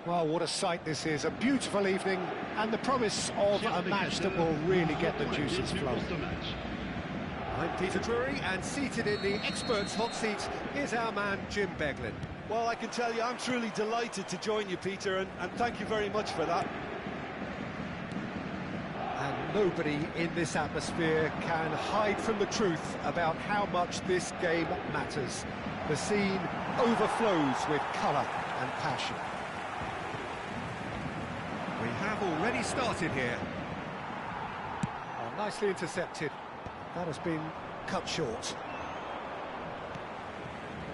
Well, what a sight this is, a beautiful evening, and the promise of a match that will really get the juices flowing. I'm Peter Drury, and seated in the experts' hot seat is our man Jim Beglin. Well, I can tell you, I'm truly delighted to join you, Peter, and thank you very much for that. And nobody in this atmosphere can hide from the truth about how much this game matters. The scene overflows with colour and passion. We have already started here. Oh, nicely intercepted. That has been cut short.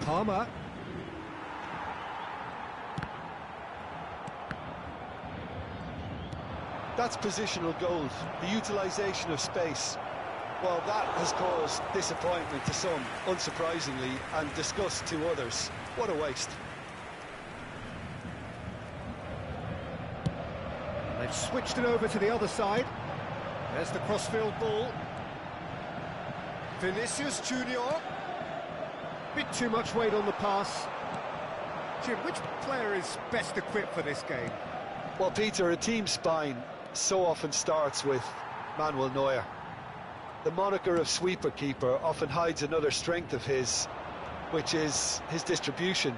Palmer. That's positional gold, the utilisation of space. Well, that has caused disappointment to some, unsurprisingly, and disgust to others. What a waste. They've switched it over to the other side. There's the crossfield ball. Vinicius Junior. Bit too much weight on the pass. Jim, which player is best equipped for this game? Well, Peter, a team spine so often starts with Manuel Neuer. The moniker of sweeper keeper often hides another strength of his, which is his distribution,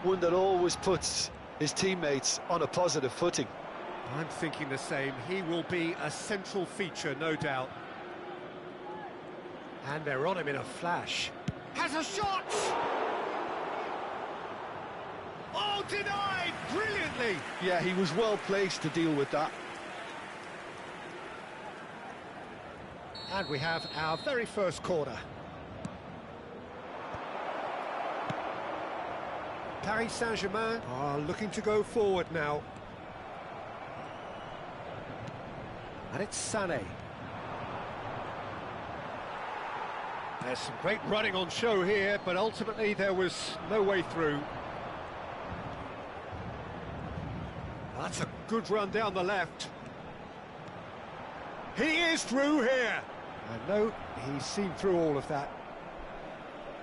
one that always puts his teammates on a positive footing. I'm thinking the same. He will be a central feature, no doubt. And they're on him in a flash. Has a shot! Oh, denied! Brilliantly! Yeah, he was well placed to deal with that. And we have our very first corner. Paris Saint-Germain are looking to go forward now. And it's Sané. There's some great running on show here, but ultimately there was no way through. That's a good run down the left. He is through here. And no, he's seen through all of that.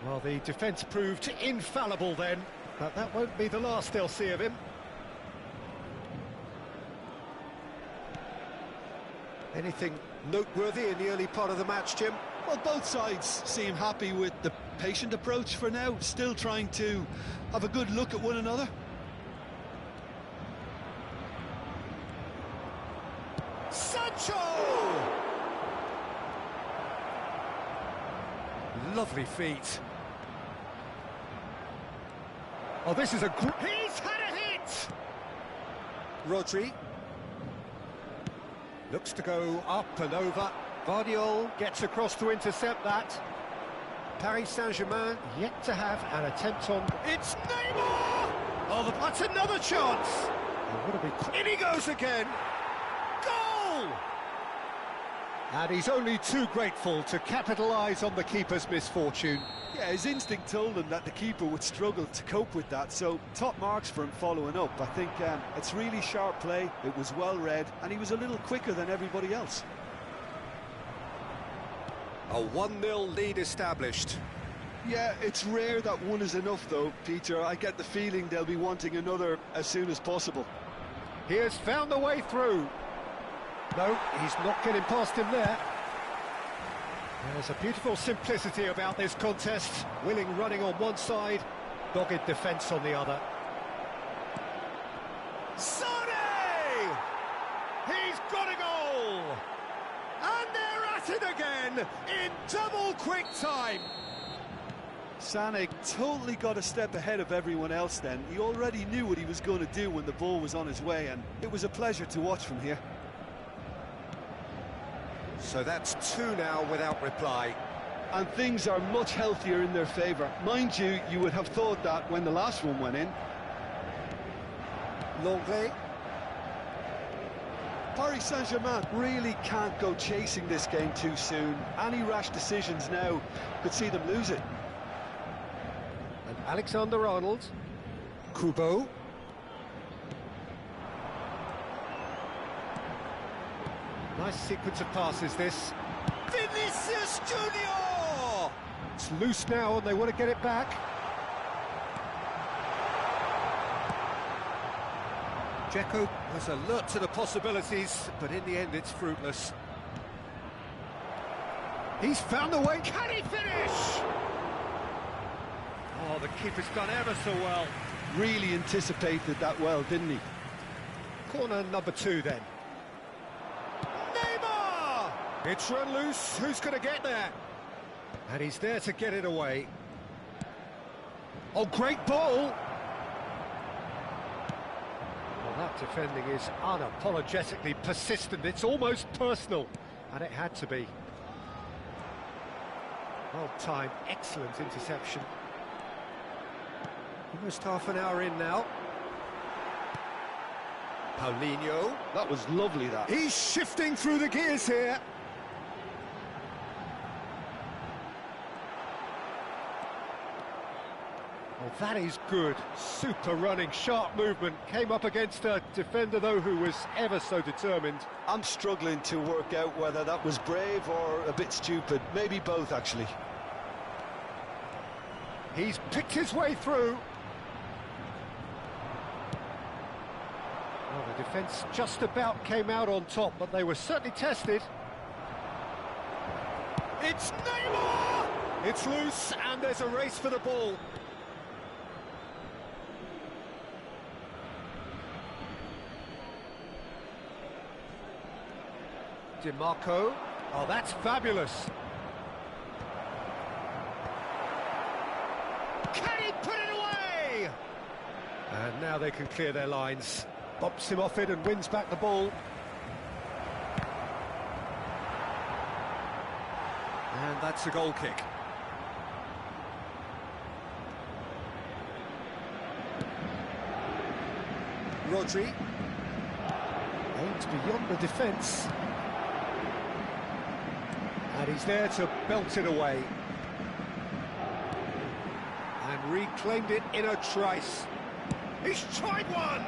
Well, the defence proved infallible then, but that won't be the last they'll see of him. Anything noteworthy in the early part of the match, Jim? Well, both sides seem happy with the patient approach for now, still trying to have a good look at one another. Sancho! Lovely feet. Oh, this is a great... He's had a hit! Rodri. Looks to go up and over. Guardiola gets across to intercept that. Paris Saint-Germain yet to have an attempt on... It's Neymar! Oh, that's another chance! Oh, what a big... In he goes again! Goal! And he's only too grateful to capitalise on the keeper's misfortune. Yeah, his instinct told him that the keeper would struggle to cope with that, so top marks for him following up. I think it's really sharp play, it was well read, and he was a little quicker than everybody else. A 1-0 lead established. Yeah, it's rare that one is enough though, Peter. I get the feeling they'll be wanting another as soon as possible. He has found the way through. No, he's not getting past him there. There's a beautiful simplicity about this contest. Willing running on one side, dogged defence on the other. Sané! He's got a goal! And they're at it again in double quick time. Sané totally got a step ahead of everyone else then. He already knew what he was going to do when the ball was on his way, and it was a pleasure to watch from here. So that's two now without reply. And things are much healthier in their favour. Mind you, you would have thought that when the last one went in. Longley. Paris Saint-Germain really can't go chasing this game too soon. Any rash decisions now could see them lose it. And Alexander-Arnold. Kubo. Nice sequence of passes, this. Vinicius Junior! It's loose now, and they want to get it back. Dzeko was alert to the possibilities, but in the end it's fruitless. He's found the way. Can he finish? Oh, the keeper's done ever so well. Really anticipated that well, didn't he? Corner number 2 then. Neymar! It's run loose. Who's going to get there? And he's there to get it away. Oh, great ball! Well, that defending is unapologetically persistent. It's almost personal, and it had to be. Well timed, excellent interception. Almost half an hour in now. Paulinho. That was lovely, that. He's shifting through the gears here. Well, that is good. Super running, sharp movement. Came up against a defender, though, who was ever so determined. I'm struggling to work out whether that was brave or a bit stupid. Maybe both, actually. He's picked his way through. Well, the defence just about came out on top, but they were certainly tested. It's Neymar! It's loose, and there's a race for the ball. Di Marco. Oh, that's fabulous. Can he put it away? And now they can clear their lines. Bumps him off it and wins back the ball. And that's a goal kick. Rodri. Aims beyond the defence. And he's there to belt it away. And reclaimed it in a trice. He's tried one!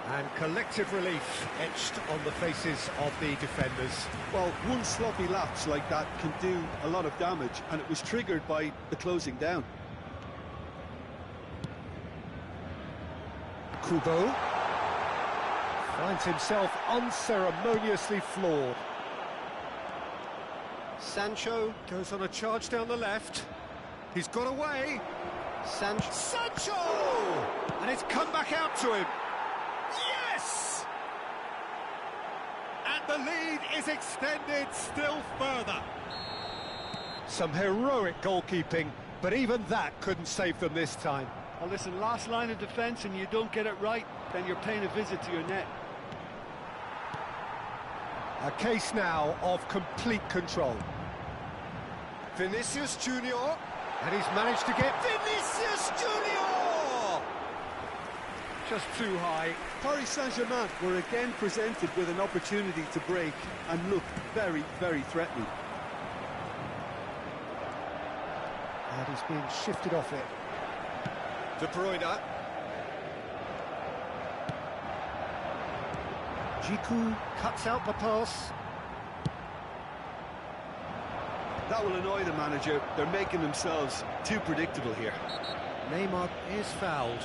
And collective relief etched on the faces of the defenders. Well, one sloppy lapse like that can do a lot of damage, and it was triggered by the closing down. Kubo finds himself unceremoniously floored. Sancho goes on a charge down the left. He's got away. Sancho! And it's come back out to him. Yes! And the lead is extended still further. Some heroic goalkeeping, but even that couldn't save them this time. Well, listen, last line of defence and you don't get it right, then you're paying a visit to your net. A case now of complete control. Vinicius Junior, and he's managed to get Vinicius Junior! Just too high. Paris Saint-Germain were again presented with an opportunity to break and look very, very threatening. And he's being shifted off it. De Bruyne. Djiku cuts out the pass. That will annoy the manager. They're making themselves too predictable here. Neymar is fouled.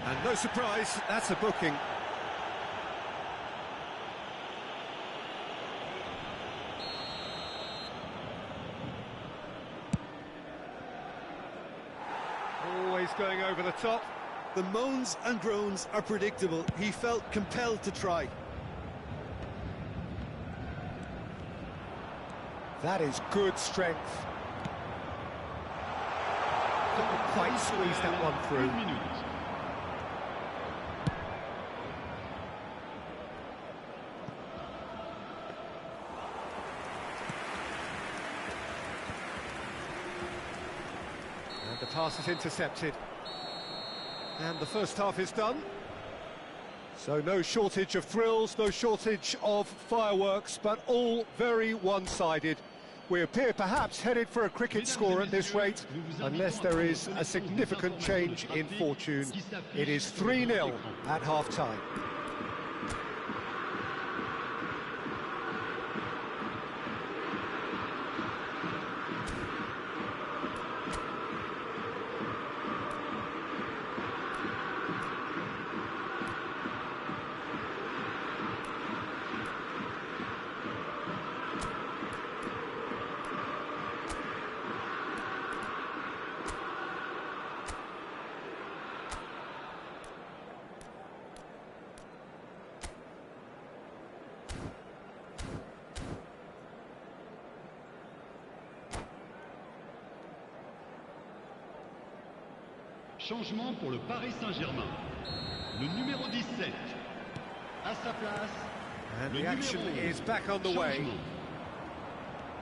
And no surprise, that's a booking. Always going over the top. The moans and groans are predictable. He felt compelled to try. That is good strength. Couldn't quite squeeze that one through. And the pass is intercepted. And the first half is done. So no shortage of thrills, no shortage of fireworks, but all very one-sided. We appear perhaps headed for a cricket score at this rate, unless there is a significant change in fortune. It is 3-0 at half-time. Changement pour le Paris Saint-Germain. Le numéro 17. À sa place. And the action is back on the way.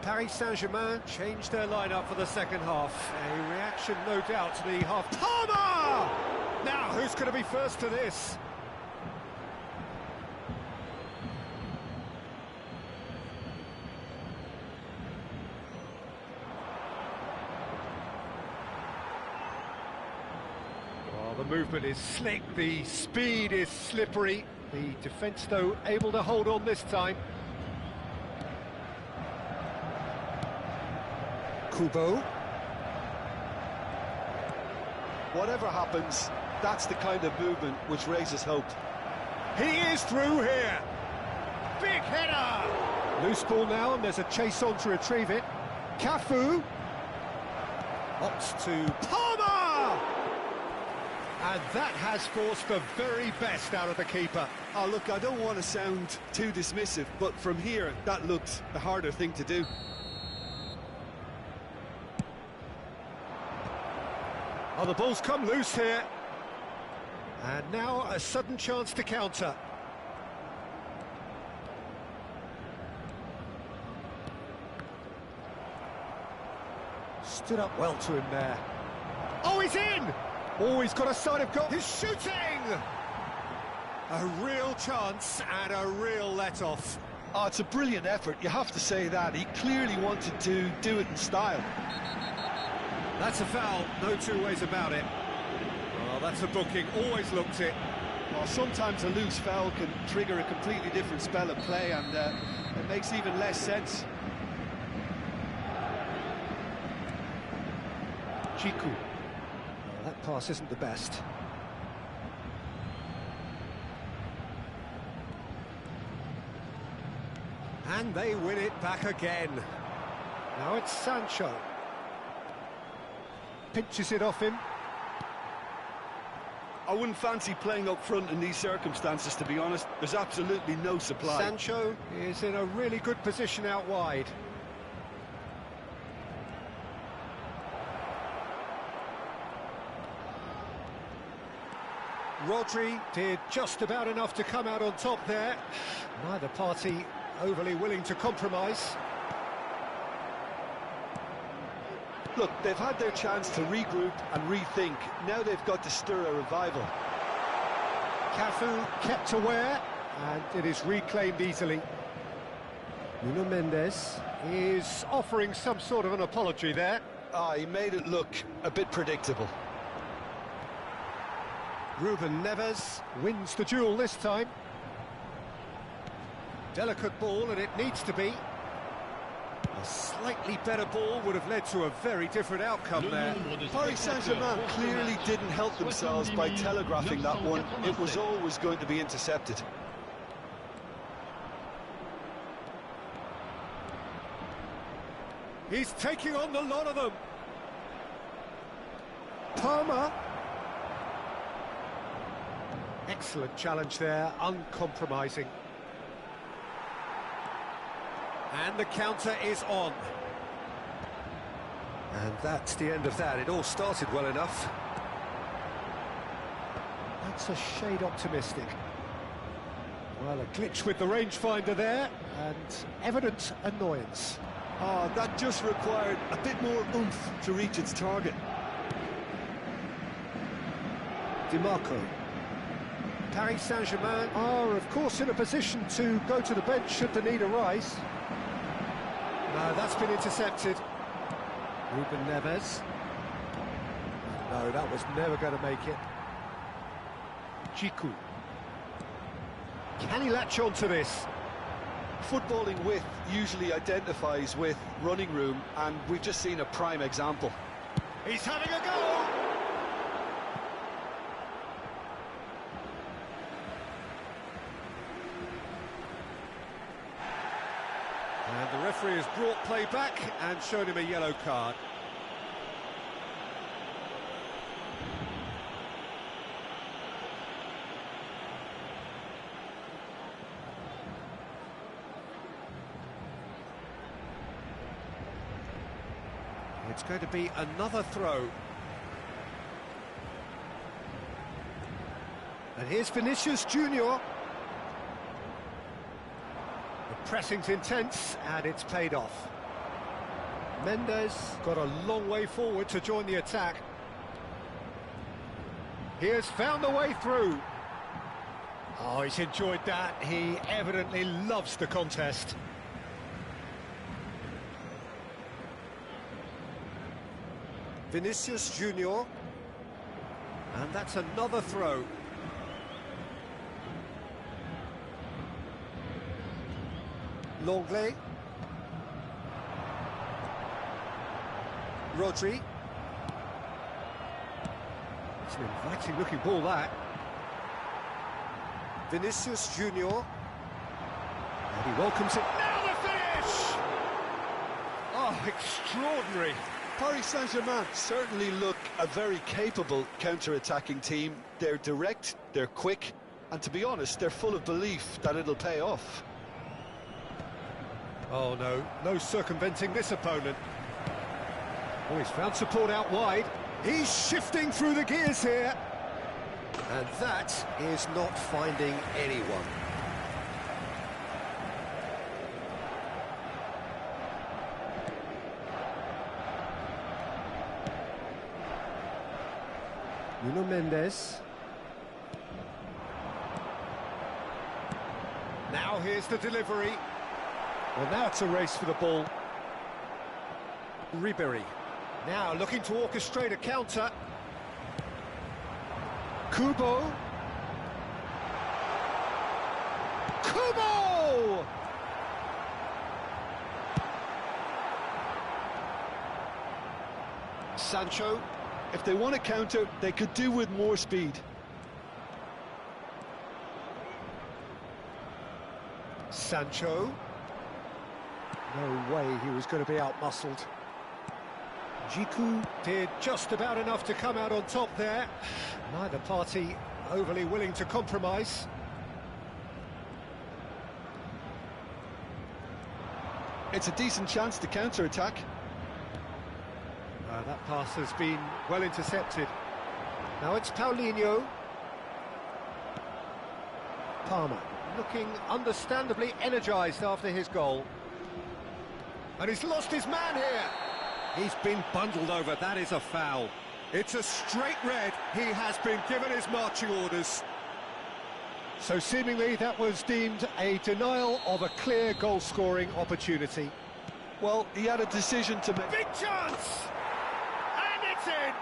Paris Saint-Germain changed their lineup for the second half. A reaction, no doubt, to the half. Palmer! Now, who's going to be first to this? Well, the movement is slick, the speed is slippery. The defence, though, able to hold on this time. Kubo. Whatever happens, that's the kind of movement which raises hope. He is through here. Big header. Loose ball now, and there's a chase on to retrieve it. Cafu. Opts to Palmer. And that has forced the very best out of the keeper. Oh, look, I don't want to sound too dismissive, but from here, that looked the harder thing to do. Oh, the ball's come loose here. And now a sudden chance to counter. Stood up well to him there. Oh, he's in! Oh, he's got a side of goal. He's shooting! A real chance and a real let-off. Oh, it's a brilliant effort, you have to say that. He clearly wanted to do it in style. That's a foul, no two ways about it. Oh, that's a booking, always looked it. Well, sometimes a loose foul can trigger a completely different spell of play, and it makes even less sense. Chiku. That pass isn't the best. And they win it back again. Now it's Sancho. Pinches it off him. I wouldn't fancy playing up front in these circumstances, to be honest. There's absolutely no supply. Sancho is in a really good position out wide. Rodri did just about enough to come out on top there. Neither party overly willing to compromise. Look, they've had their chance to regroup and rethink. Now they've got to stir a revival. Cafu kept aware, and it is reclaimed easily. Nuno Mendes is offering some sort of an apology there. He made it look a bit predictable. Ruben Neves wins the duel this time. Delicate ball, and it needs to be. A slightly better ball would have led to a very different outcome there. Paris Saint-Germain clearly didn't help themselves by telegraphing that one. It was always going to be intercepted. He's taking on the lot of them. Palmer. Excellent challenge there, uncompromising. And the counter is on. And that's the end of that. It all started well enough. That's a shade optimistic. Well, a glitch with the rangefinder there, and evident annoyance. Oh, that just required a bit more oomph to reach its target. DiMarco. Paris Saint-Germain are, of course, in a position to go to the bench should the need arise. No, that's been intercepted. Ruben Neves. No, that was never going to make it. Chiku. Can he latch on to this? Footballing width usually identifies with running room, and we've just seen a prime example. He's having a go! And the referee has brought play back and shown him a yellow card. It's going to be another throw. And here's Vinicius Junior. The pressing's intense, and it's paid off. Mendes got a long way forward to join the attack. He has found the way through. Oh, he's enjoyed that. He evidently loves the contest. Vinicius Junior. And that's another throw. Longley. Rodri. It's an inviting looking ball, that. Vinicius Junior. And he welcomes it. Now the finish! Oh, extraordinary. Paris Saint-Germain certainly look a very capable counter-attacking team. They're direct, they're quick, and to be honest, they're full of belief that it'll pay off. Oh no, no circumventing this opponent. Oh, he's found support out wide. He's shifting through the gears here. And that is not finding anyone. Nuno Mendes. Now here's the delivery. Well, now it's a race for the ball. Ribéry. Now looking to orchestrate a counter. Kubo. Kubo! Sancho. If they want to counter, they could do with more speed. Sancho. No way he was going to be out-muscled. Djiku did just about enough to come out on top there. Neither party overly willing to compromise. It's a decent chance to counter-attack. That pass has been well intercepted. Now it's Paulinho. Palmer, looking understandably energised after his goal. And he's lost his man here. He's been bundled over, that is a foul. It's a straight red, he has been given his marching orders. So seemingly that was deemed a denial of a clear goal-scoring opportunity. Well, he had a decision to make. Big chance! And it's in!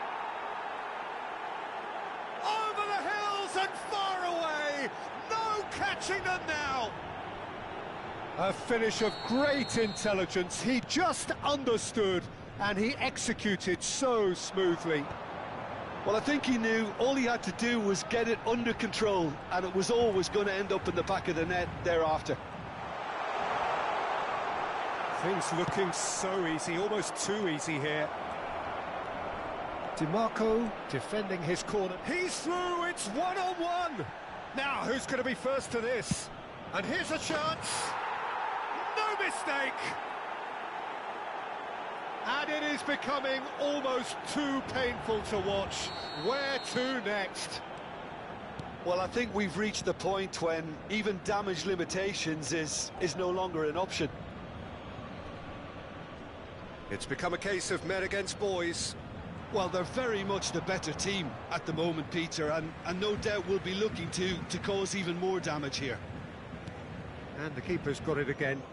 Over the hills and far away! No catching them now! A finish of great intelligence, he just understood and he executed so smoothly. Well, I think he knew all he had to do was get it under control, and it was always going to end up in the back of the net thereafter. Things looking so easy, almost too easy here. DiMarco defending his corner. He's through, it's one-on-one. Now, who's going to be first to this? And here's a chance. No mistake. And it is becoming almost too painful to watch. Where to next? Well, I think we've reached the point when even damage limitations is no longer an option. It's become a case of men against boys. Well, they're very much the better team at the moment, Peter, and no doubt will be looking to cause even more damage here. And the keeper's got it again.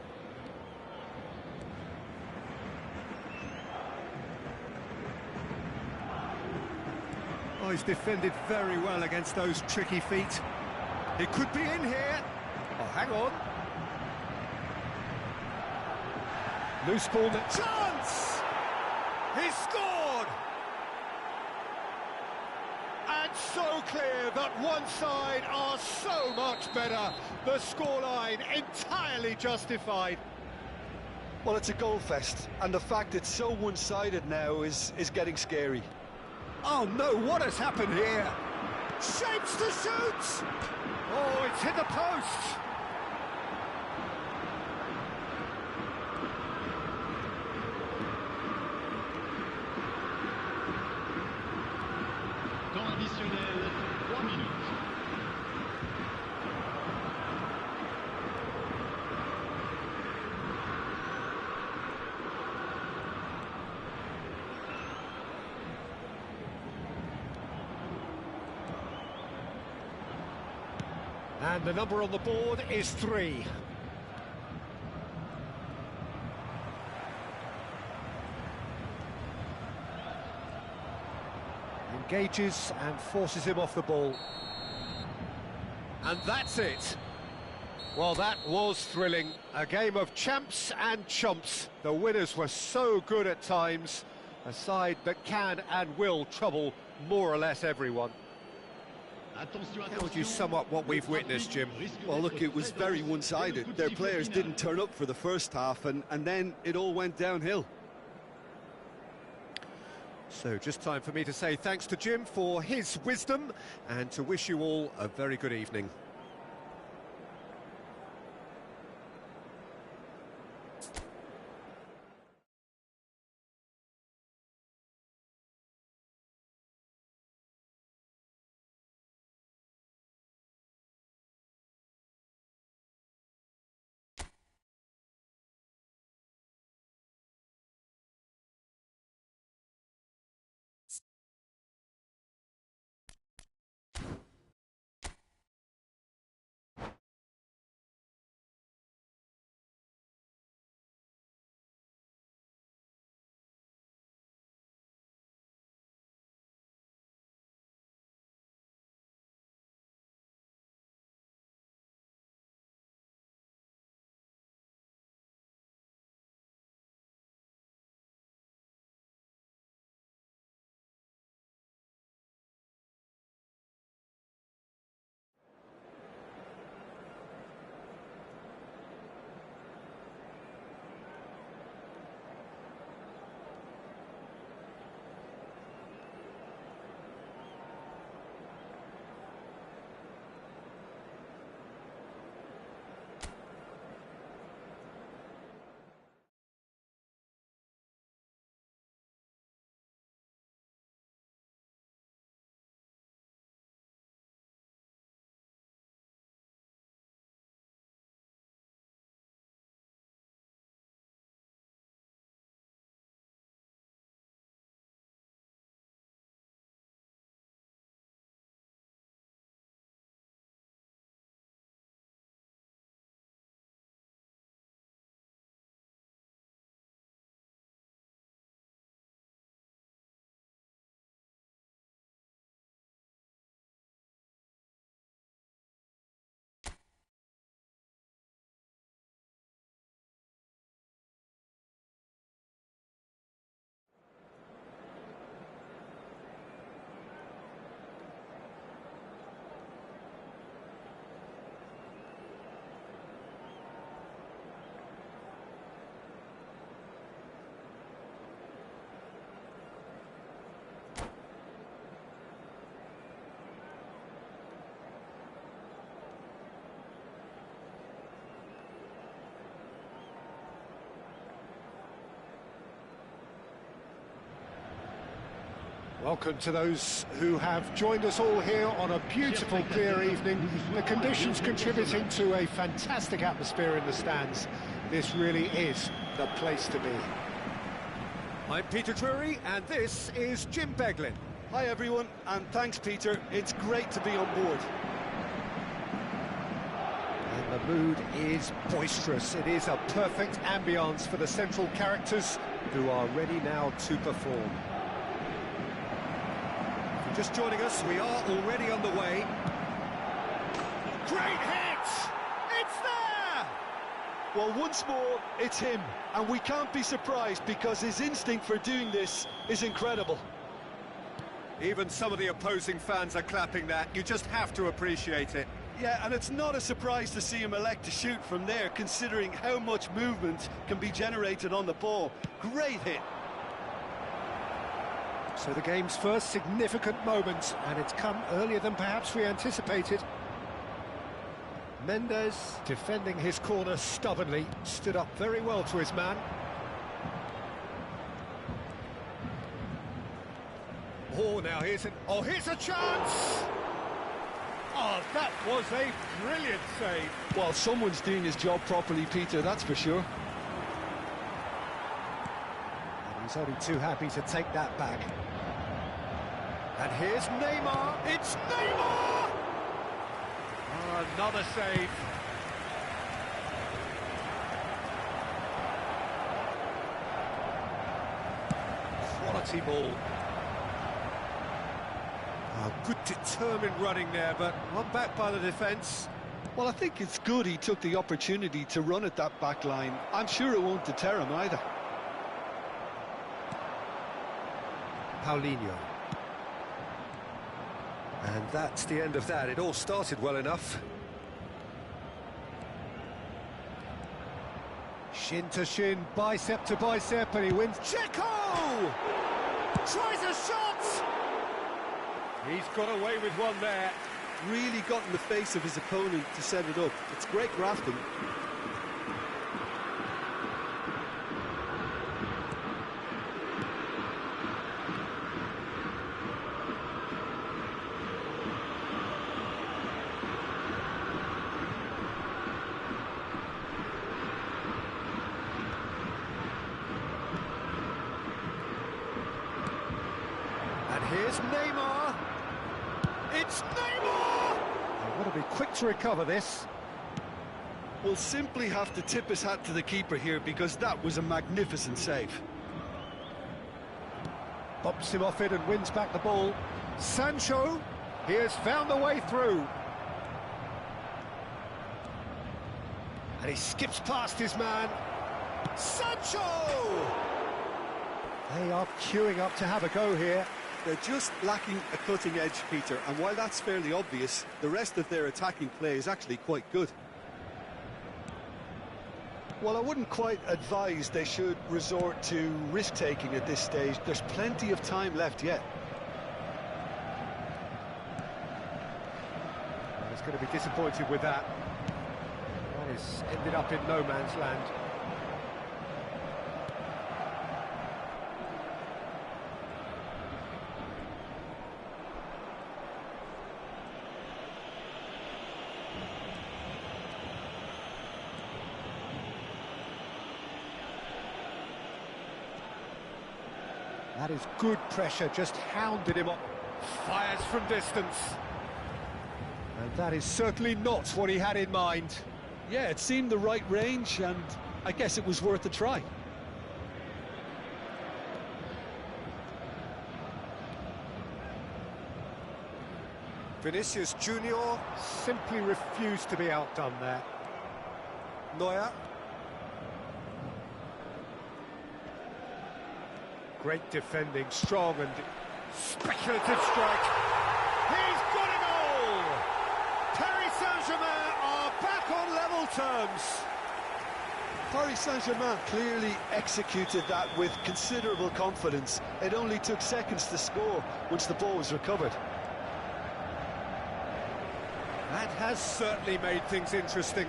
Oh, he's defended very well against those tricky feet. It could be in here. Oh, hang on. Loose ball, chance! He scored! And so clear that one side are so much better. The scoreline entirely justified. Well, it's a goal fest, and the fact it's so one-sided now is getting scary. Oh no, what has happened here? Shapes to shoot! Oh, it's hit the post! Temps additionnel, 3 minutes. And the number on the board is 3. Engages and forces him off the ball. And that's it. Well, that was thrilling. A game of champs and chumps. The winners were so good at times. A side that can and will trouble more or less everyone. How would you sum up what we've witnessed, Jim? Well, look, it was very one-sided. Their players didn't turn up for the first half, and then it all went downhill. So just time for me to say thanks to Jim for his wisdom and to wish you all a very good evening. Welcome to those who have joined us all here on a beautiful, clear evening. The conditions contributing to a fantastic atmosphere in the stands. This really is the place to be. I'm Peter Drury, and this is Jim Beglin. Hi, everyone, and thanks, Peter. It's great to be on board. And the mood is boisterous. It is a perfect ambience for the central characters who are ready now to perform. Just joining us, we are already underway. Great hit! It's there! Well, once more, it's him, and we can't be surprised because his instinct for doing this is incredible. Even some of the opposing fans are clapping that. You just have to appreciate it. Yeah, and it's not a surprise to see him elect to shoot from there, considering how much movement can be generated on the ball. Great hit. So the game's first significant moment, and it's come earlier than perhaps we anticipated. Mendes, defending his corner stubbornly, stood up very well to his man. Oh, now here's a chance! Oh, that was a brilliant save. Well, someone's doing his job properly, Peter, that's for sure. And he's only too happy to take that back. And here's Neymar. It's Neymar! Another save. Quality ball. Oh, good determined running there, but not back by the defence. Well, I think it's good he took the opportunity to run at that back line. I'm sure it won't deter him either. Paulinho. And that's the end of that. It all started well enough. Shin to shin, bicep to bicep, and he wins. Dzeko! Tries a shot! He's got away with one there. Really got in the face of his opponent to set it up. It's great grafting. And here's Neymar. It's Neymar! They've got to be quick to recover this. We'll simply have to tip his hat to the keeper here because that was a magnificent save. Bumps him off it and wins back the ball. Sancho, he has found the way through. And he skips past his man. Sancho! They are queuing up to have a go here. They're just lacking a cutting edge, Peter, and while that's fairly obvious, the rest of their attacking play is actually quite good. Well, I wouldn't quite advise they should resort to risk-taking at this stage. There's plenty of time left yet. He's going to be disappointed with that. That has ended up in no man's land. That is good pressure, just hounded him up. Fires from distance. And that is certainly not what he had in mind. Yeah, it seemed the right range, and I guess it was worth a try. Vinicius Junior simply refused to be outdone there. Neuer. Great defending, strong and speculative strike. He's got a goal! Paris Saint-Germain are back on level terms. Paris Saint-Germain clearly executed that with considerable confidence. It only took seconds to score once the ball was recovered. That has certainly made things interesting.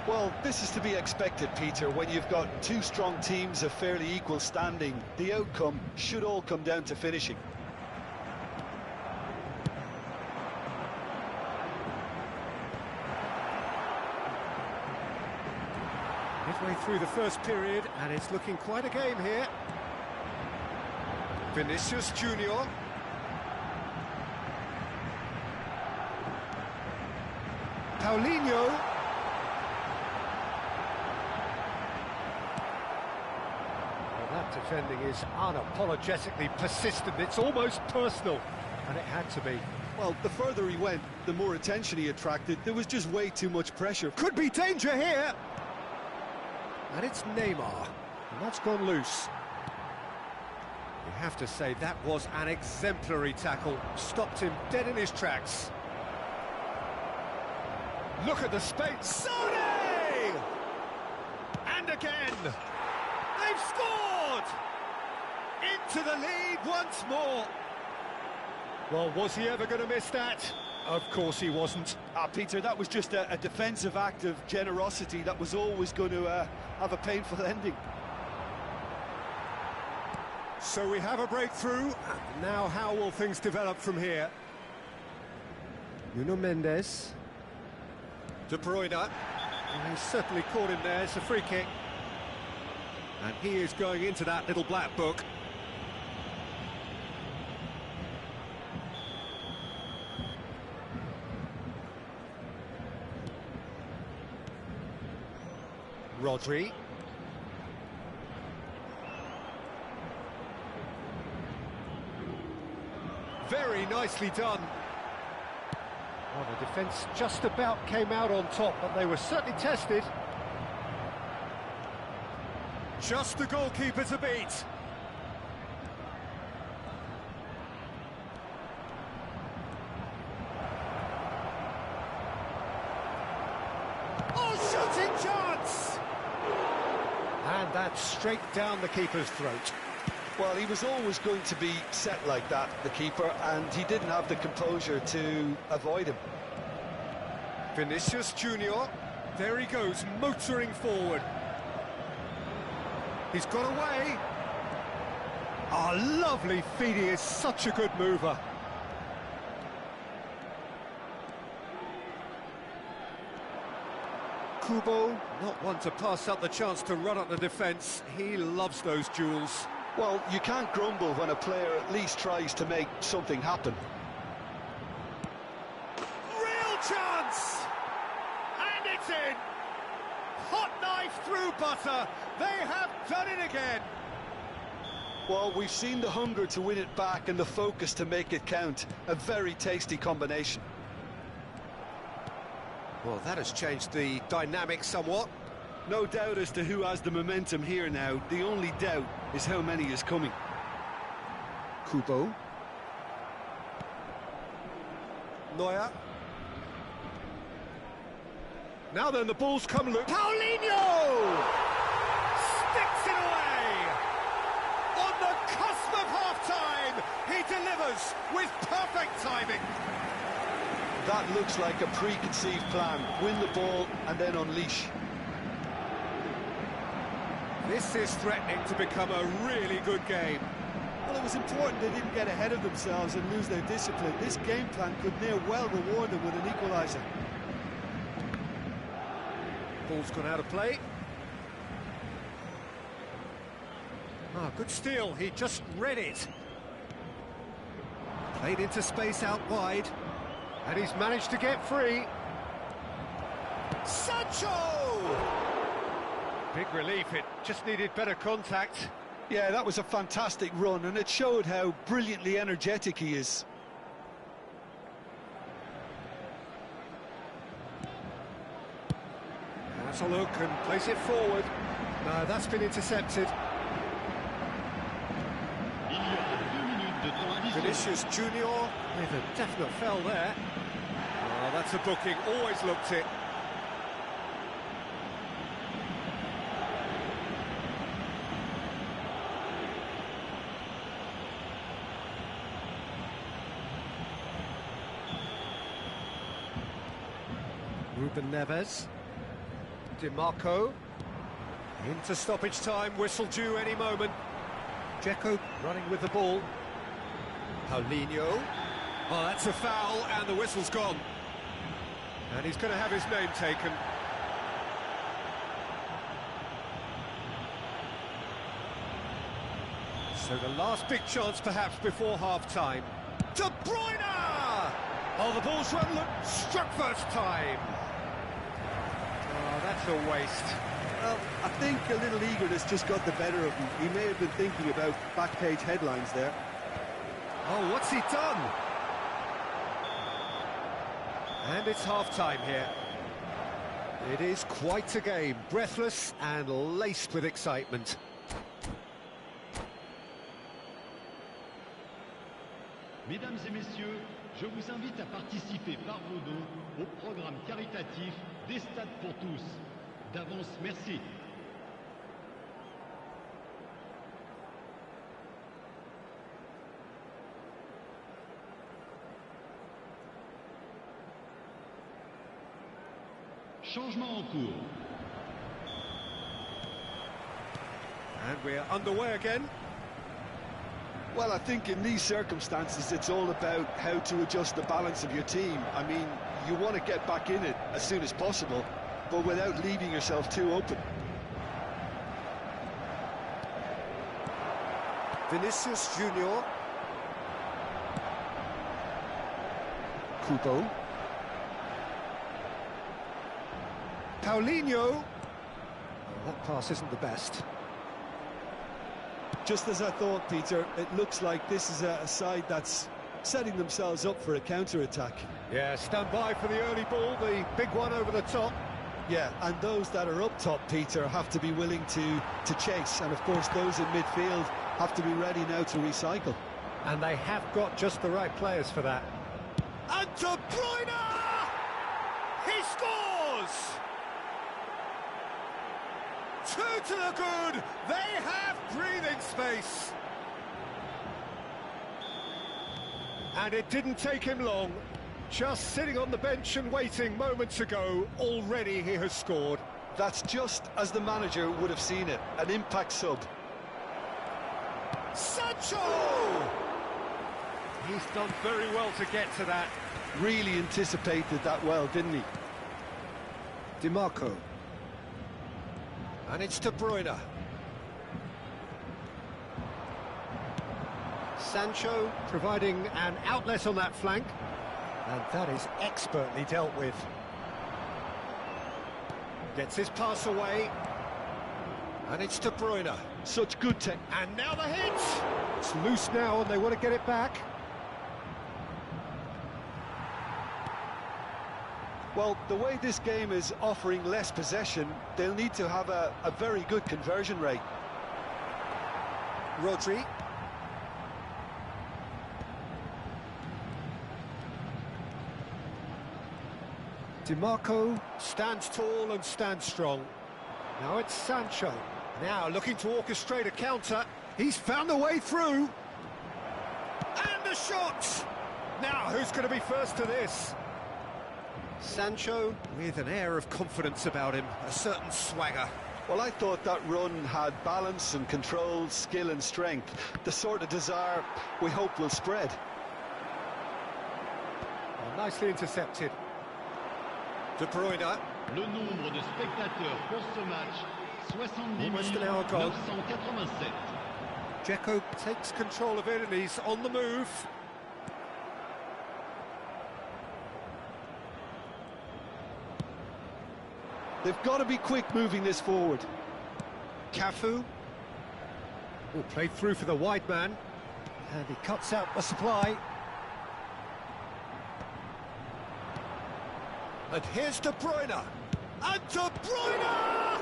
Well, this is to be expected, Peter. When you've got two strong teams of fairly equal standing, the outcome should all come down to finishing. Midway through the first period, and it's looking quite a game here. Vinicius Junior. Paulinho. Well, that defending is unapologetically persistent. It's almost personal, and it had to be. Well, the further he went, the more attention he attracted. There was just way too much pressure. Could be danger here. And it's Neymar, and that's gone loose. You have to say that was an exemplary tackle. Stopped him dead in his tracks. Look at the space. Sane! And again. They've scored! Into the lead once more. Well, was he ever going to miss that? Of course he wasn't. Peter, that was just a defensive act of generosity that was always going to have a painful ending. So we have a breakthrough. Now how will things develop from here? Nuno Mendes. De Bruyne. And he's certainly caught him there. It's a free kick. And he is going into that little black book. Rodri. Very nicely done. Well, the defence just about came out on top, but they were certainly tested. Just the goalkeeper to beat. Oh, shooting chance! And that's straight down the keeper's throat. Well, he was always going to be set like that, the keeper, and he didn't have the composure to avoid him. Vinicius Junior, there he goes, motoring forward. He's got away. Lovely feed, he is such a good mover. Kubo, not one to pass up the chance to run at the defence. He loves those duels. Well, you can't grumble when a player at least tries to make something happen. Real chance! And it's in! Hot knife through butter. They have done it again. Well, we've seen the hunger to win it back and the focus to make it count. A very tasty combination. Well, that has changed the dynamic somewhat. No doubt as to who has the momentum here now. The only doubt is how many is coming. Kubo. Neuer. Now then, the ball's come loose. Paulinho! Sticks it away! On the cusp of half-time, he delivers with perfect timing. That looks like a preconceived plan. Win the ball and then unleash. This is threatening to become a really good game. Well, it was important they didn't get ahead of themselves and lose their discipline. This game plan could near well reward them with an equaliser. Ball's gone out of play. Good steal, he just read it. Played into space out wide, and he's managed to get free. Sancho! Big relief, it just needed better contact. Yeah, that was a fantastic run, and it showed how brilliantly energetic he is. That's a look and plays it forward. No, that's been intercepted. Il y aura 2 minutes de temps additionnel. Vinicius Junior with a definite foul there. Oh, that's a booking, always looked it. Ruben Neves. DiMarco. Into stoppage time, whistle due any moment. Dzeko running with the ball. Paulinho. Oh, that's a foul, and the whistle's gone. And he's going to have his name taken. So the last big chance, perhaps, before half-time. De Bruyne! Oh, the ball's run, look, struck first time. Oh, that's a waste. Well, I think a little eagerness just got the better of him. He may have been thinking about back-page headlines there. Oh, what's he done? And it's half-time here. It is quite a game, breathless and laced with excitement. Mesdames et messieurs, je vous invite à participer par vos dons au programme caritatif des Stades pour tous. D'avance, merci. Changement en cours. And we're underway again. Well, I think in these circumstances, it's all about how to adjust the balance of your team. I mean, you want to get back in it as soon as possible, but without leaving yourself too open. Vinicius Junior. Kubo. Paulinho. That pass isn't the best. Just as I thought, Peter, it looks like this is a side that's setting themselves up for a counter-attack. Yeah, stand by for the early ball, the big one over the top. Yeah, and those that are up top, Peter, have to be willing to chase. And, of course, those in midfield have to be ready now to recycle. And they have got just the right players for that. And De Bruyne! He scores! 2 to the good! They have breathing space! And it didn't take him long. Just sitting on the bench and waiting moments ago, already he has scored. That's just as the manager would have seen it, an impact sub. Sancho! He's done very well to get to that. Really anticipated that well, didn't he? DiMarco. And it's De Bruyne. Sancho providing an outlet on that flank. And that is expertly dealt with. Gets his pass away. And it's De Bruyne. Such good tech. And now the hit! It's loose now and they want to get it back. Well, the way this game is offering less possession, they'll need to have a very good conversion rate. Rodri. DiMarco stands tall and stands strong. Now it's Sancho. Now looking to orchestrate a counter. He's found the way through. And the shot! Now who's going to be first to this? Sancho with an air of confidence about him, a certain swagger. Well, I thought that run had balance and control, skill and strength. The sort of desire we hope will spread. Oh, nicely intercepted. De Bruyne. Le nombre de spectateurs pour ce match, 70 Almost an hour gone. 987. Dzeko takes control of it and he's on the move. They've got to be quick moving this forward. Cafu. Oh, played through for the wide man. And he cuts out the supply. And here's De Bruyne. And De Bruyne!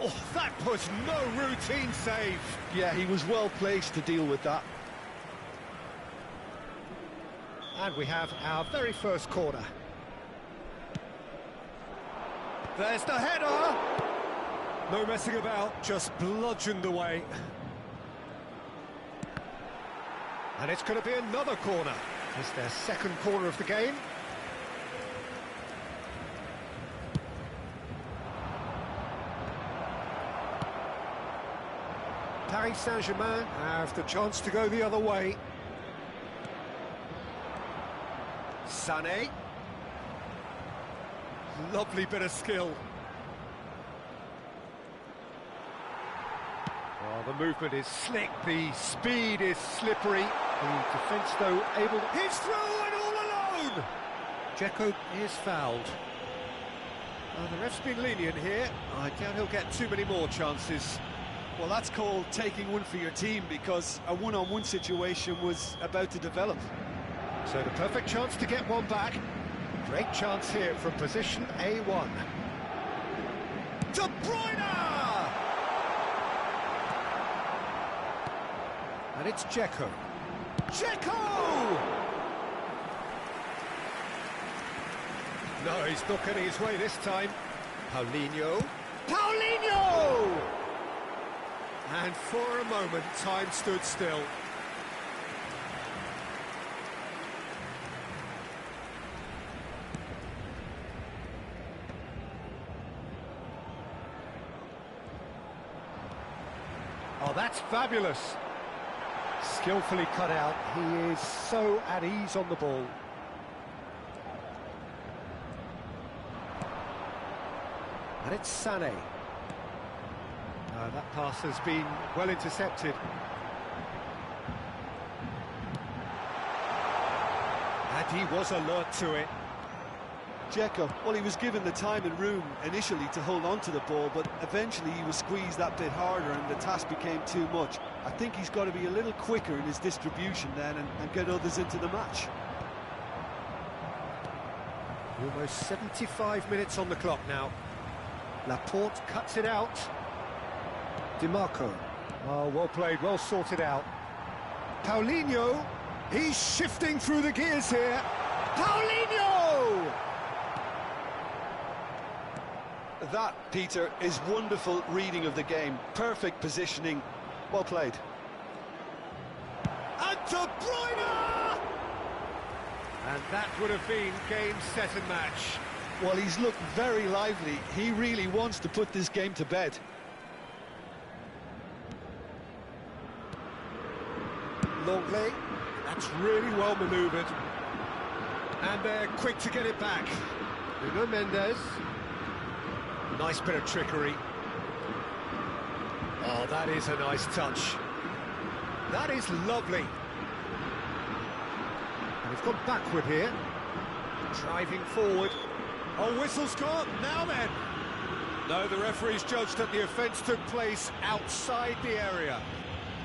Oh, that was no routine save. Yeah, he was well placed to deal with that. And we have our very first corner. There's the header! No messing about, just bludgeoned away. And it's going to be another corner. It's their second corner of the game. Paris Saint-Germain have the chance to go the other way. Sané. Lovely bit of skill. Oh, the movement is slick, the speed is slippery. The defence, though, able... He's through and all alone! Dzeko is fouled. The ref's been lenient here. I doubt he'll get too many more chances. Well, that's called taking one for your team, because a one-on-one situation was about to develop. So the perfect chance to get one back. Great chance here from position A1. De Bruyne! And it's Dzeko. Dzeko! No, he's not getting his way this time. Paulinho. Paulinho! And for a moment, time stood still. Oh, that's fabulous. Skillfully cut out. He is so at ease on the ball. And it's Sané. That pass has been well intercepted. And he was alert to it. Dzeko, well, he was given the time and room initially to hold on to the ball, but eventually he was squeezed that bit harder and the task became too much. I think he's got to be a little quicker in his distribution then and get others into the match. Almost 75 minutes on the clock now. Laporte cuts it out. Dimarco. Oh, well played, well sorted out. Paulinho, he's shifting through the gears here. Paulinho! That, Peter, is wonderful reading of the game. Perfect positioning. Well played. And De Bruyne! And that would have been game, set and match. Well, he's looked very lively. He really wants to put this game to bed. Longley, that's really well manoeuvred. And they're quick to get it back. Nuno Mendes. Nice bit of trickery. Oh, that is a nice touch. That is lovely. And he's gone backward here. Driving forward. Oh, whistle's gone. Now then. No, the referee's judged that the offence took place outside the area.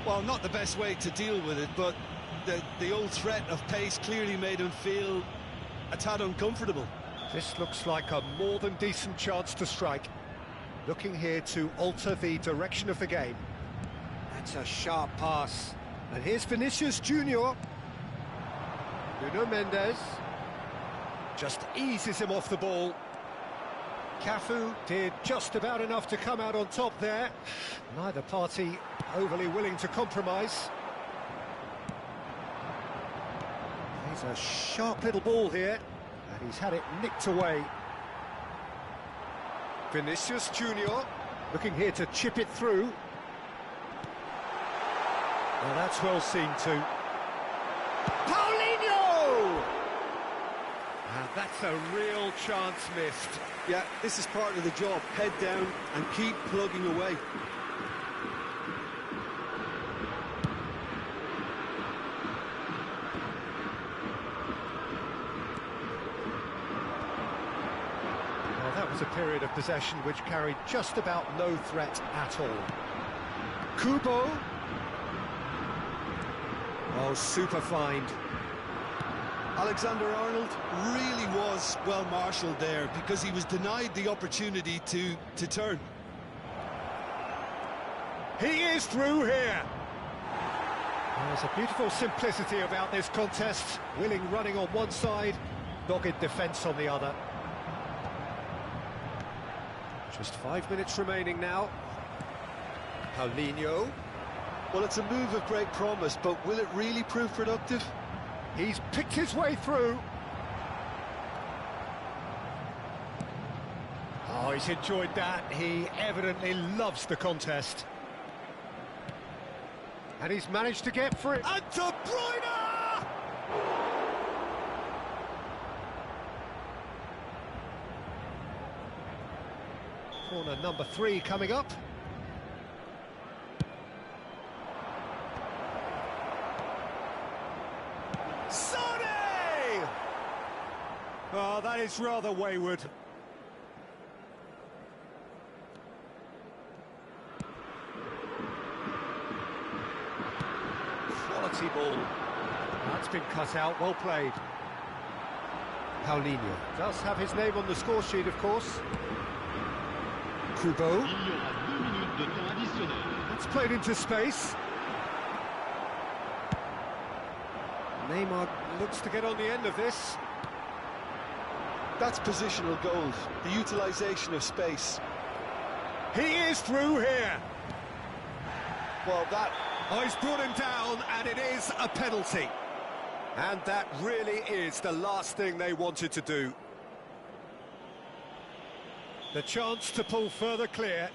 Well, not the best way to deal with it, but the old threat of pace clearly made him feel a tad uncomfortable. This looks like a more than decent chance to strike. Looking here to alter the direction of the game. That's a sharp pass. And here's Vinicius Junior. Nuno Mendes. Just eases him off the ball. Cafu did just about enough to come out on top there. Neither party overly willing to compromise. He's a sharp little ball here, and he's had it nicked away. Vinicius Junior looking here to chip it through. Well, that's well seen too. Paulinho! And that's a real chance missed. Yeah, this is part of the job. Head down and keep plugging away. Well, that was a period of possession which carried just about no threat at all. Kubo. Oh, super find. Alexander-Arnold really was well marshalled there because he was denied the opportunity to turn. He is through here. There's a beautiful simplicity about this contest. Willing running on one side, dogged defence on the other. Just 5 minutes remaining now. Paulinho. Well, it's a move of great promise, but will it really prove productive? He's picked his way through. Oh, he's enjoyed that. He evidently loves the contest. And he's managed to get free. And De Bruyne! Corner number 3 coming up. Sane! Oh, that is rather wayward. Quality ball. That's been cut out, well played. Paulinho does have his name on the score sheet, of course. Kubo. Il y aura 2 minutes de temps additionnel. It's played into space. Neymar looks to get on the end of this. That's positional gold, the utilisation of space. He is through here. Well, that... Oh, he's brought him down, and it is a penalty. And that really is the last thing they wanted to do. The chance to pull further clear.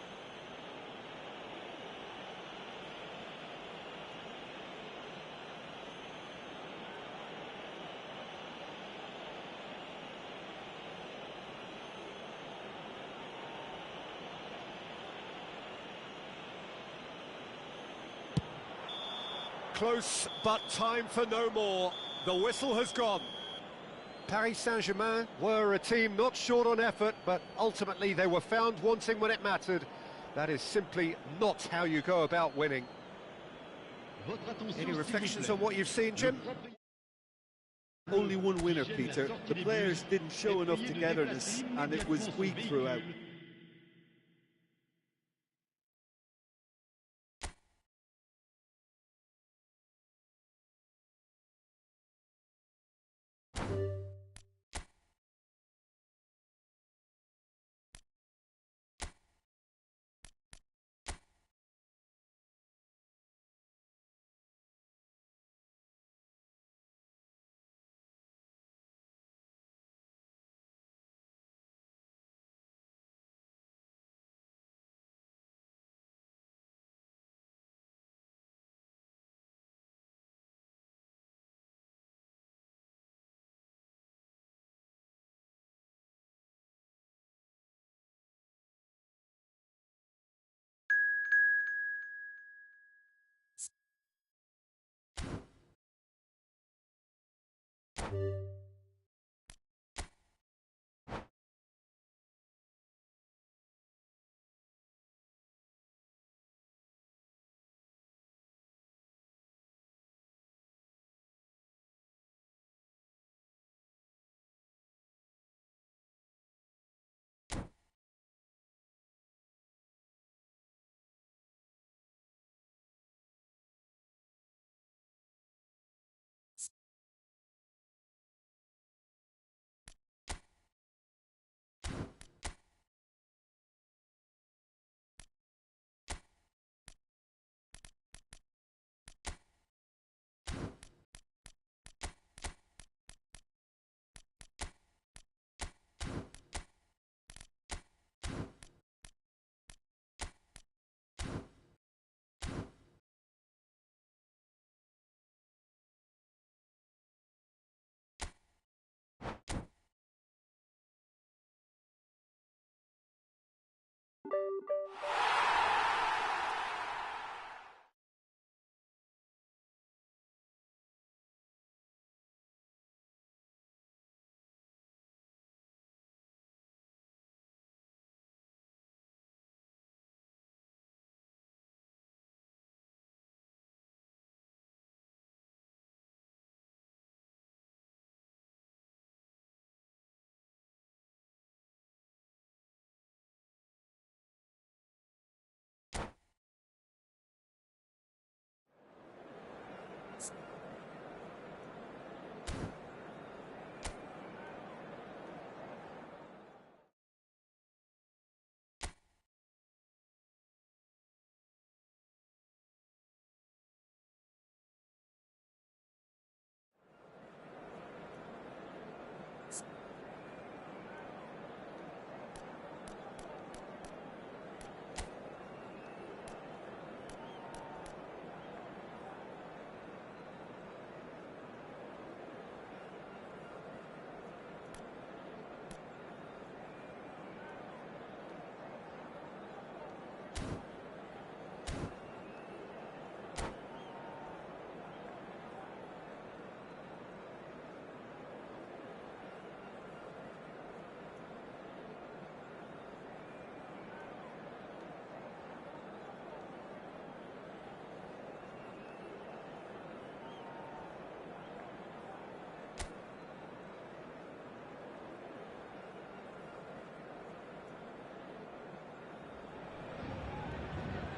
Close, but time for no more. The whistle has gone. Paris Saint-Germain were a team not short on effort, but ultimately they were found wanting when it mattered. That is simply not how you go about winning. Any reflections on what you've seen, Jim? Only one winner, Peter. The players didn't show enough togetherness, and it was weak throughout.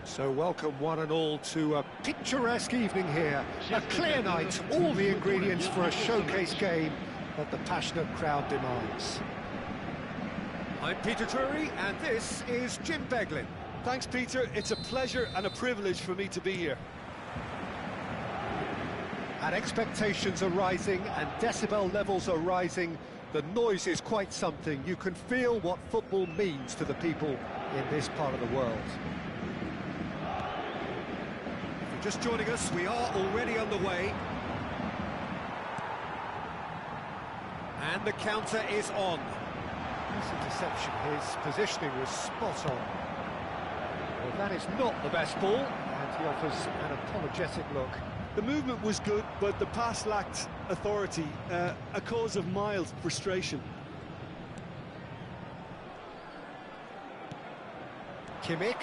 So welcome one and all to a picturesque evening here. A clear night, all the ingredients for a showcase game that the passionate crowd demands. I'm Peter Drury, and this is Jim Beglin. Thanks, Peter. It's a pleasure and a privilege for me to be here. And expectations are rising and decibel levels are rising. The noise is quite something. You can feel what football means to the people in this part of the world. If you're just joining us, we are already underway. And the counter is on. This interception, his positioning was spot on. Well, that is not the best ball, and he offers an apologetic look. The movement was good, but the pass lacked authority, a cause of mild frustration. Kimmich.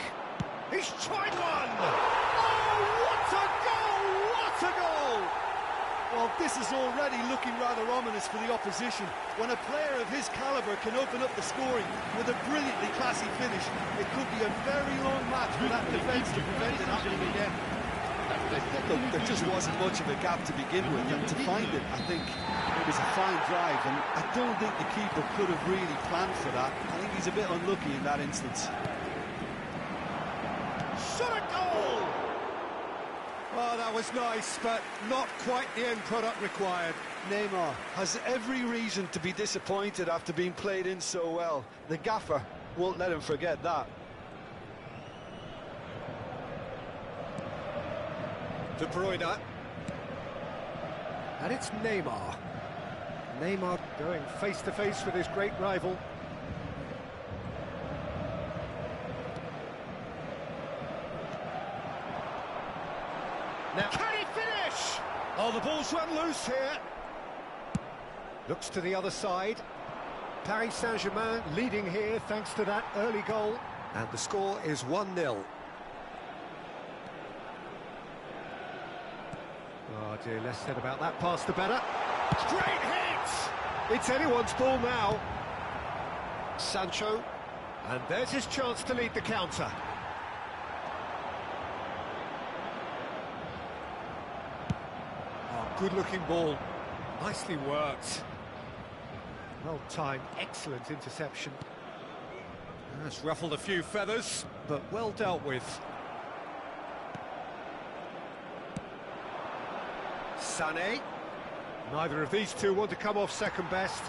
He's tried one! Oh, what a goal! What a goal! Well, this is already looking rather ominous for the opposition. When a player of his calibre can open up the scoring with a brilliantly classy finish, it could be a very long match for that defence to prevent it happening again. Look, there just wasn't much of a gap to begin with, and to find it, I think it was a fine drive, and I don't think the keeper could have really planned for that. I think he's a bit unlucky in that instance. Shot a goal! Oh, that was nice, but not quite the end product required. Neymar has every reason to be disappointed after being played in so well. The gaffer won't let him forget that. De Bruyne. And it's Neymar. Neymar going face-to-face with his great rival. Now, can he finish? Oh, the ball's run loose here. Looks to the other side. Paris Saint-Germain leading here thanks to that early goal. And the score is 1-0. Oh dear, less said about that pass the better. Great hit! It's anyone's ball now. Sancho. And there's his chance to lead the counter. Good-looking ball, nicely worked. Well-timed, excellent interception. That's ruffled a few feathers, but well dealt with. Sané. Neither of these two want to come off second best.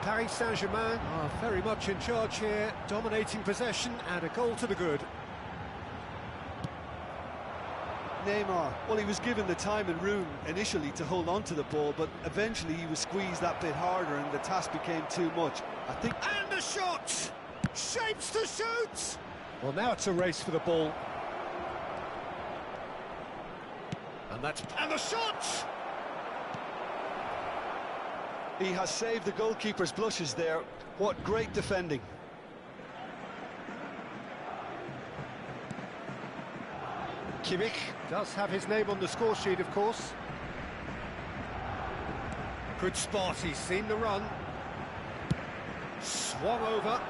Paris Saint-Germain are very much in charge here, dominating possession and a goal to the good. Neymar, well, he was given the time and room initially to hold on to the ball, but eventually he was squeezed that bit harder and the task became too much. I think... And a shot! Shapes to shoot! Well, now it's a race for the ball. And that's... And the shot! He has saved the goalkeeper's blushes there. What great defending. Kimmich does have his name on the score sheet, of course. Good spot, he's seen the run. Swung over.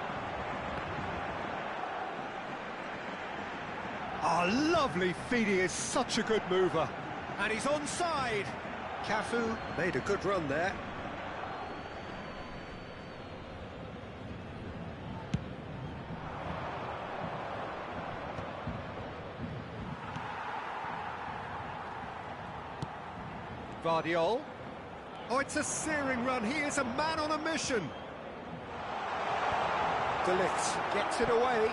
Oh, lovely feed, he is such a good mover. And he's onside. Cafu made a good run there. Guardiola. Oh, it's a searing run. He is a man on a mission. De Ligt gets it away.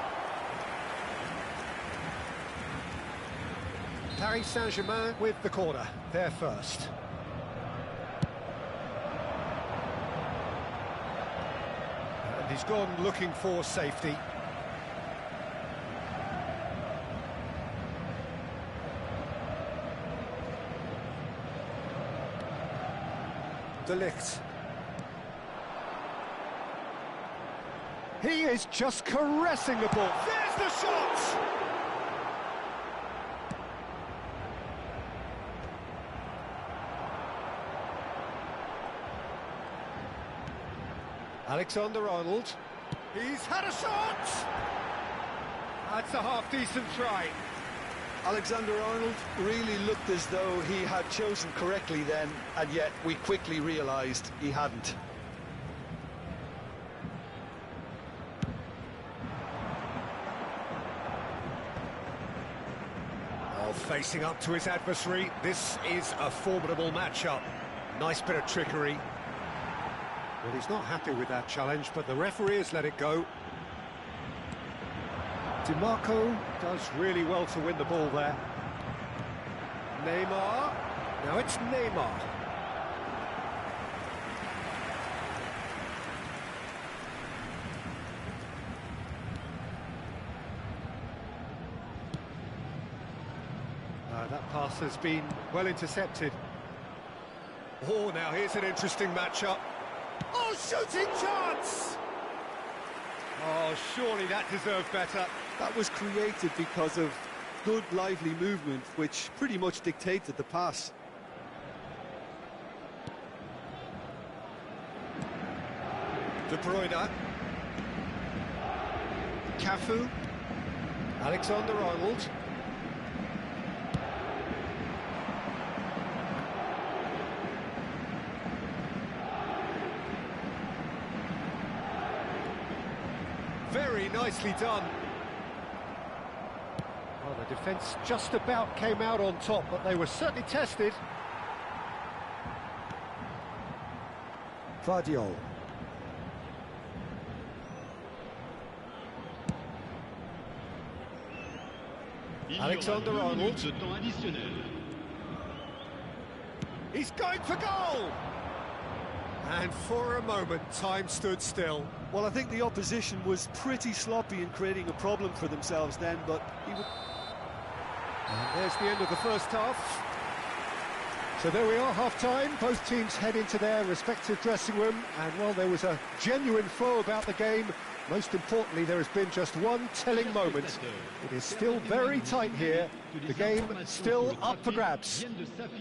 Paris Saint-Germain with the corner. They're first. And he's gone looking for safety. De Ligt. He is just caressing the ball. There's the shot! Alexander-Arnold. He's had a shot! That's a half-decent try. Alexander-Arnold really looked as though he had chosen correctly then, and yet we quickly realised he hadn't. Oh, facing up to his adversary, this is a formidable matchup. Nice bit of trickery. Well, he's not happy with that challenge, but the referee has let it go. Di Marco does really well to win the ball there. Neymar. Now it's Neymar. That pass has been well intercepted. Oh, now here's an interesting matchup. Oh, shooting chance! Oh, surely that deserved better. That was created because of good, lively movement, which pretty much dictated the pass. De Bruyne. Cafu. Alexander-Arnold. Very nicely done. Well, the defence just about came out on top, but they were certainly tested. Vardiol. Alexander-Arnold. He's going for goal! And for a moment, time stood still. Well, I think the opposition was pretty sloppy in creating a problem for themselves then, but he would... And there's the end of the first half. So there we are, half-time. Both teams head into their respective dressing room, and while there was a genuine flow about the game, most importantly, there has been just one telling moment. It is still very tight here. The game still up for grabs.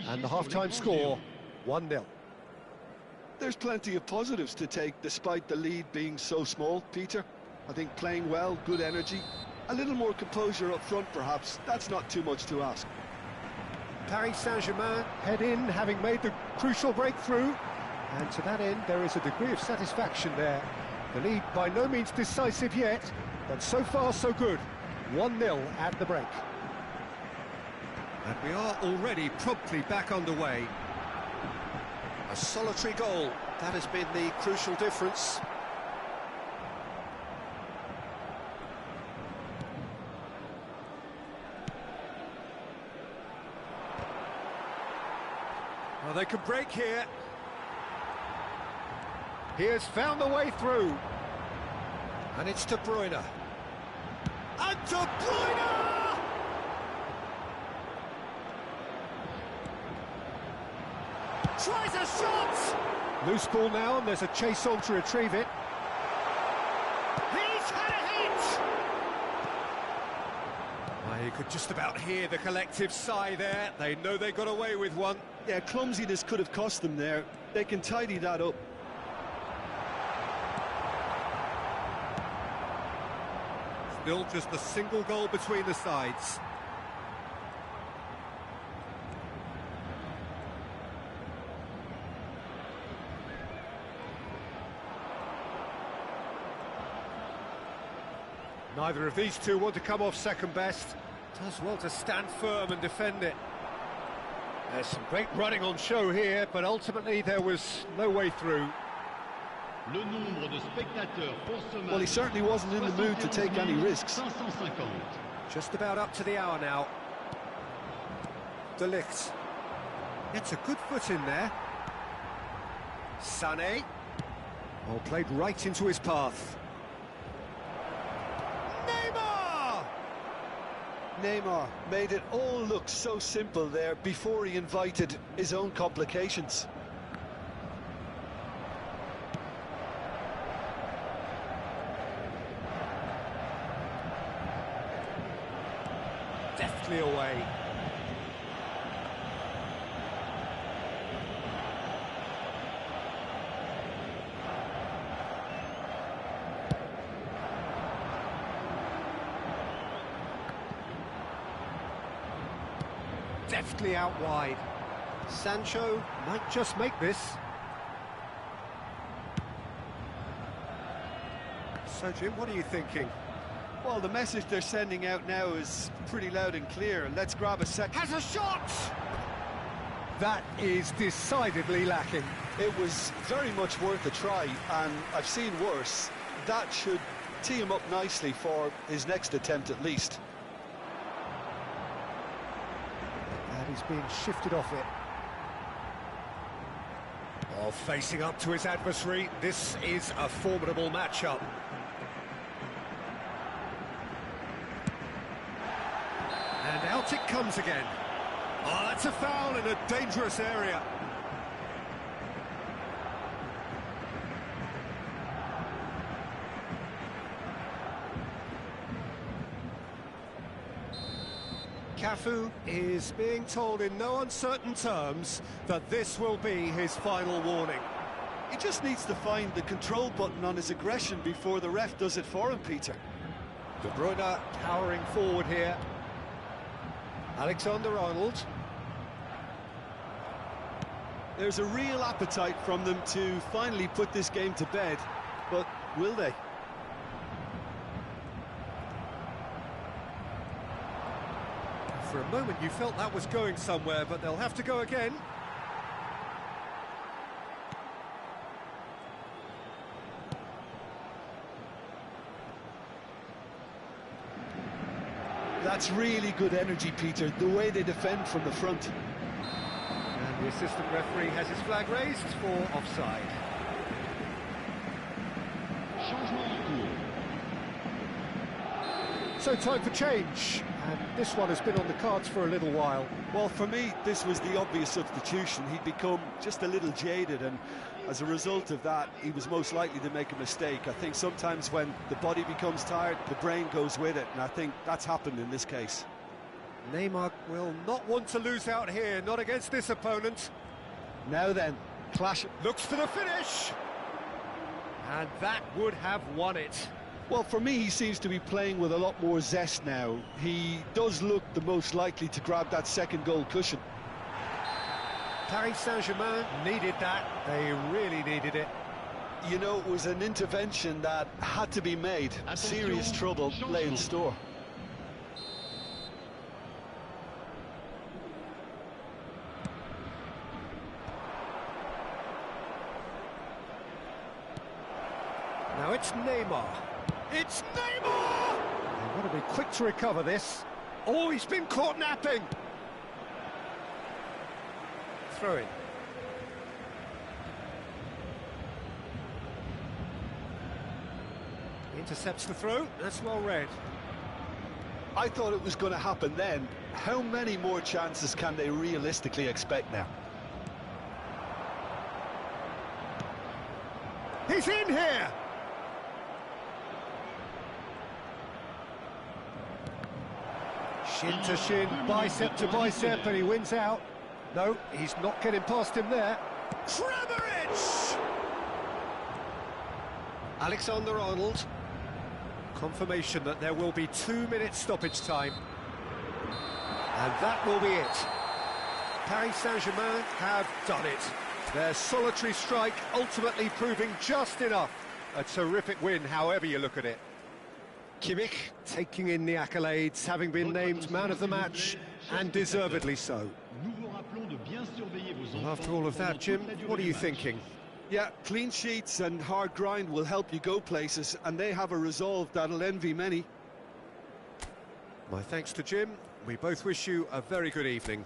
And the half-time score, 1-0. There's plenty of positives to take despite the lead being so small, Peter. I think playing well, good energy, a little more composure up front perhaps, that's not too much to ask. Paris Saint-Germain head in, having made the crucial breakthrough, and to that end there is a degree of satisfaction there. The lead by no means decisive yet, but so far so good. 1-0 at the break. And we are already promptly back underway. A solitary goal, that has been the crucial difference. Well, they could break here. He has found the way through. And it's De Bruyne. And De Bruyne! Tries a shot! Loose ball now, and there's a chase on to retrieve it. He's had a hit! Well, you could just about hear the collective sigh there. They know they got away with one. Yeah, clumsiness could have cost them there. They can tidy that up. Still just a single goal between the sides. Neither of these two want to come off second best. Does well to stand firm and defend it. There's some great running on show here, but ultimately there was no way through. Well, he certainly wasn't in the mood to take any risks. Just about up to the hour now. De Ligt gets a good foot in there. Sané. Well, played right into his path. Neymar made it all look so simple there before he invited his own complications. Deftly away. Deftly out wide. Sancho might just make this. So, Jim, what are you thinking? Well, the message they're sending out now is pretty loud and clear. Let's grab a second. Has a shot! That is decidedly lacking. It was very much worth a try, and I've seen worse. That should tee him up nicely for his next attempt at least. And he's being shifted off it. Oh, facing up to his adversary, this is a formidable matchup. And out it comes again. Oh, that's a foul in a dangerous area. Cafu is being told in no uncertain terms that this will be his final warning. He just needs to find the control button on his aggression before the ref does it for him, Peter. De Bruyne powering forward here. Alexander-Arnold. There's a real appetite from them to finally put this game to bed, but will they? For a moment you felt that was going somewhere, but they'll have to go again. That's really good energy, Peter, the way they defend from the front. And the assistant referee has his flag raised for offside. Changement en cours. So time for change, and this one has been on the cards for a little while. Well, for me, this was the obvious substitution. He'd become just a little jaded, and as a result of that, he was most likely to make a mistake. I think sometimes when the body becomes tired, the brain goes with it, and I think that's happened in this case. Neymar will not want to lose out here, not against this opponent. Now then, clash. Looks for the finish! And that would have won it. Well, for me, he seems to be playing with a lot more zest now. He does look the most likely to grab that second goal cushion. Paris Saint-Germain needed that. They really needed it. You know, it was an intervention that had to be made. Attention, Serious trouble lay in changement. store. Now it's Neymar. It's Neymar! They've got to be quick to recover this. Oh, he's been caught napping. Throw in. Intercepts the throw. That's well read. I thought it was going to happen then. How many more chances can they realistically expect now? He's in here! Shin to shin, bicep to bicep, and he wins out. No, he's not getting past him there. Kramaric! Alexander-Arnold. Confirmation that there will be 2 minutes stoppage time. And that will be it. Paris Saint-Germain have done it. Their solitary strike ultimately proving just enough. A terrific win, however you look at it. Kimmich taking in the accolades, having been named man of the match, and deservedly so. Well, after all of that, Jim, what are you thinking? Yeah, clean sheets and hard grind will help you go places, and they have a resolve that'll envy many. My thanks to Jim. We both wish you a very good evening.